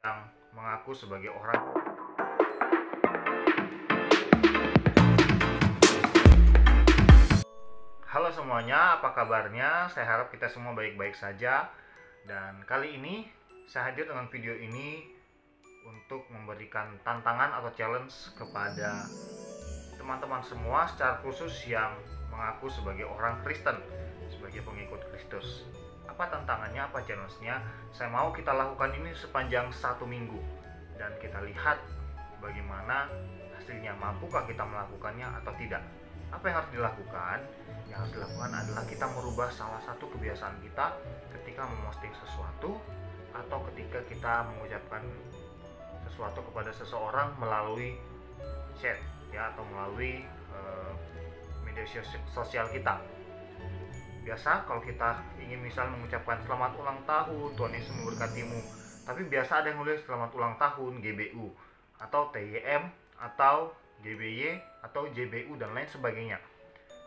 yang mengaku sebagai orang. Halo semuanya, apa kabarnya? Saya harap kita semua baik-baik saja. Dan kali ini saya hadir dengan video ini untuk memberikan tantangan atau challenge kepada teman-teman semua, secara khusus yang mengaku sebagai orang Kristen, sebagai pengikut Kristus. Apa tantangannya, apa challenge-nya? Saya mau kita lakukan ini sepanjang 1 minggu dan kita lihat bagaimana hasilnya. Mampukah kita melakukannya atau tidak? Apa yang harus dilakukan? Yang harus dilakukan adalah kita merubah salah satu kebiasaan kita ketika memposting sesuatu atau ketika kita mengucapkan sesuatu kepada seseorang melalui chat ya, atau melalui media sosial kita. Biasa kalau kita ingin misal mengucapkan selamat ulang tahun, Tuhan Yesus memberkatimu, tapi biasa ada yang nulis selamat ulang tahun GBU atau TYM atau GBY atau JBU dan lain sebagainya.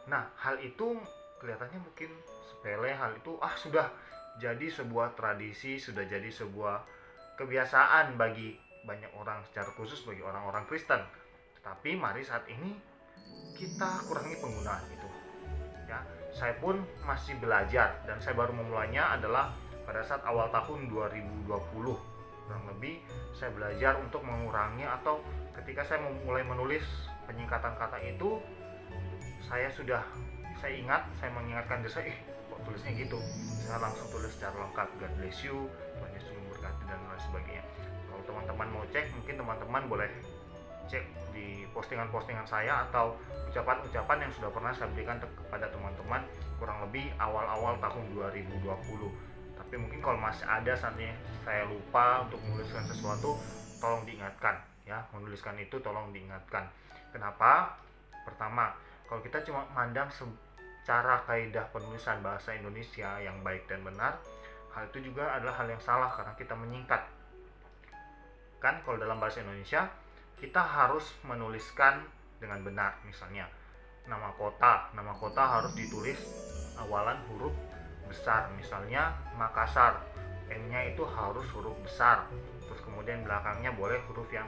Nah, hal itu kelihatannya mungkin sepele, hal itu sudah jadi sebuah tradisi, sudah jadi sebuah kebiasaan bagi banyak orang, secara khusus bagi orang-orang Kristen. Tetapi mari saat ini kita kurangi penggunaan itu. Ya, saya pun masih belajar dan saya baru memulainya adalah pada saat awal tahun 2020. Kurang lebih saya belajar untuk mengurangi, atau ketika saya mulai menulis penyingkatan kata itu, saya mengingatkan diri saya, kok tulisnya gitu. Saya langsung tulis secara lengkap, God bless you, Tuhan Yesus memberkati dan lain sebagainya. Kalau teman-teman mau cek, mungkin teman-teman boleh cek di postingan-postingan saya atau ucapan-ucapan yang sudah pernah saya berikan kepada teman-teman kurang lebih awal-awal tahun 2020. Tapi mungkin kalau masih ada saatnya saya lupa untuk menuliskan sesuatu, tolong diingatkan ya, menuliskan itu tolong diingatkan. Kenapa? Pertama, kalau kita cuma mandang secara kaidah penulisan bahasa Indonesia yang baik dan benar, hal itu juga adalah hal yang salah karena kita menyingkat. Kan kalau dalam bahasa Indonesia kita harus menuliskan dengan benar. Misalnya nama kota harus ditulis awalan huruf besar, misalnya Makassar, N-nya itu harus huruf besar, terus kemudian belakangnya boleh huruf yang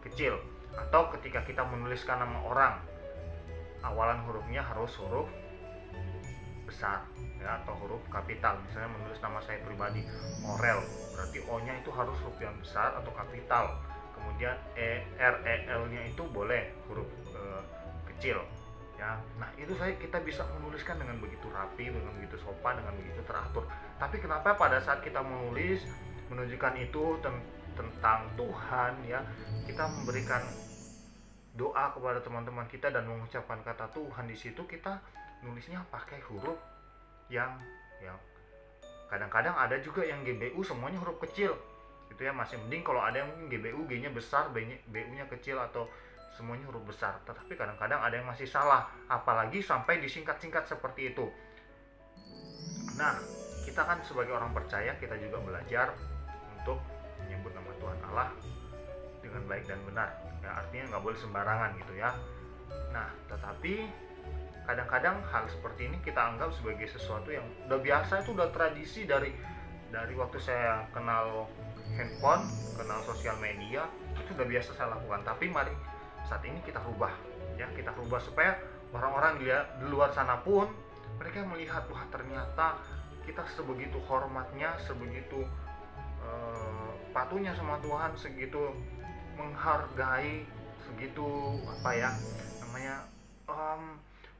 kecil. Atau ketika kita menuliskan nama orang, awalan hurufnya harus huruf besar ya, atau huruf kapital. Misalnya menulis nama saya pribadi Orel, berarti O-nya itu harus huruf yang besar atau kapital. Kemudian L-nya itu boleh huruf kecil ya. Nah, itu kita bisa menuliskan dengan begitu rapi, dengan begitu sopan, dengan begitu teratur. Tapi kenapa pada saat kita menulis menunjukkan itu tentang Tuhan ya, kita memberikan doa kepada teman-teman kita dan mengucapkan kata Tuhan, di situ kita nulisnya pakai huruf yang kadang-kadang ada juga yang GBU semuanya huruf kecil gitu ya. Masih mending kalau ada yang GBU G-nya besar, BU-nya kecil, atau semuanya huruf besar. Tetapi kadang-kadang ada yang masih salah, apalagi sampai disingkat-singkat seperti itu. Nah, kita kan sebagai orang percaya, kita juga belajar untuk menyebut nama Tuhan Allah dengan baik dan benar ya, artinya nggak boleh sembarangan gitu ya. Nah, tetapi kadang-kadang hal seperti ini kita anggap sebagai sesuatu yang udah biasa, itu udah tradisi dari waktu saya kenal handphone, kenal sosial media, itu udah biasa saya lakukan. Tapi mari saat ini kita rubah ya, kita rubah supaya orang-orang di luar sana pun mereka melihat, wah ternyata kita sebegitu hormatnya, sebegitu patuhnya sama Tuhan, segitu menghargai, segitu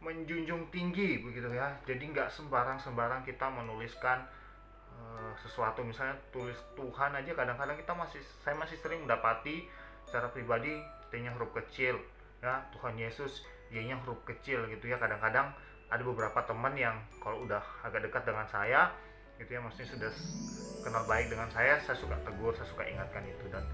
menjunjung tinggi begitu ya. Jadi nggak sembarang kita menuliskan sesuatu. Misalnya tulis Tuhan aja, kadang-kadang saya masih sering mendapati secara pribadi T-nya huruf kecil ya, Tuhan Yesus Y-nya huruf kecil gitu ya. Kadang-kadang ada beberapa teman yang kalau udah agak dekat dengan saya gitu ya, maksudnya sudah kenal baik dengan saya suka tegur, saya suka ingatkan itu. Dan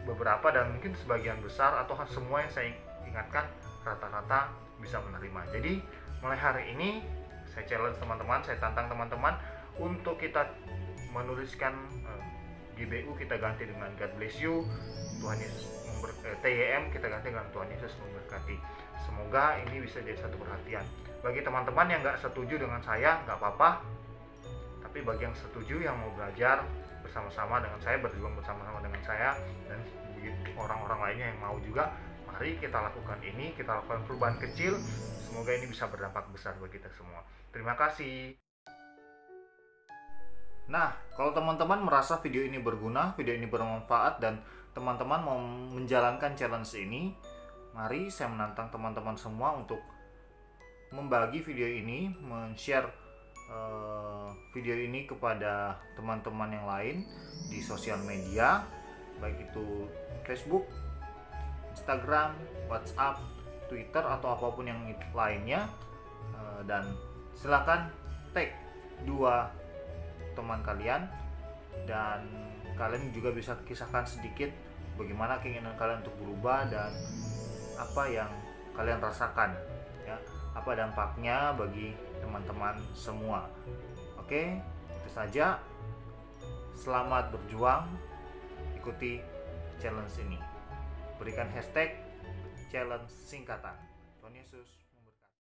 beberapa dan mungkin sebagian besar atau semua yang saya ingatkan rata-rata bisa menerima. Jadi mulai hari ini saya challenge teman-teman, saya tantang teman-teman untuk kita menuliskan GBU kita ganti dengan God bless you, Tuhan Yesus TYM kita ganti dengan Tuhan Yesus memberkati. Semoga ini bisa jadi satu perhatian bagi teman-teman yang nggak setuju dengan saya, nggak apa-apa. Tapi bagi yang setuju, yang mau belajar bersama-sama dengan saya, berjuang bersama-sama dengan saya, dan orang-orang lainnya yang mau juga. Mari kita lakukan ini, kita lakukan perubahan kecil, semoga ini bisa berdampak besar bagi kita semua. Terima kasih. Nah, kalau teman-teman merasa video ini berguna, video ini bermanfaat, dan teman-teman mau menjalankan challenge ini, mari saya menantang teman-teman semua untuk membagi video ini, men-share video ini kepada teman-teman yang lain di sosial media, baik itu Facebook, Instagram, WhatsApp, Twitter, atau apapun yang lainnya. Dan silakan tag 2 teman kalian, dan kalian juga bisa kisahkan sedikit bagaimana keinginan kalian untuk berubah dan apa yang kalian rasakan, ya, apa dampaknya bagi teman-teman semua. Oke, itu saja. Selamat berjuang, ikuti challenge ini. Berikan hashtag challenge singkatan. Tuhan Yesus.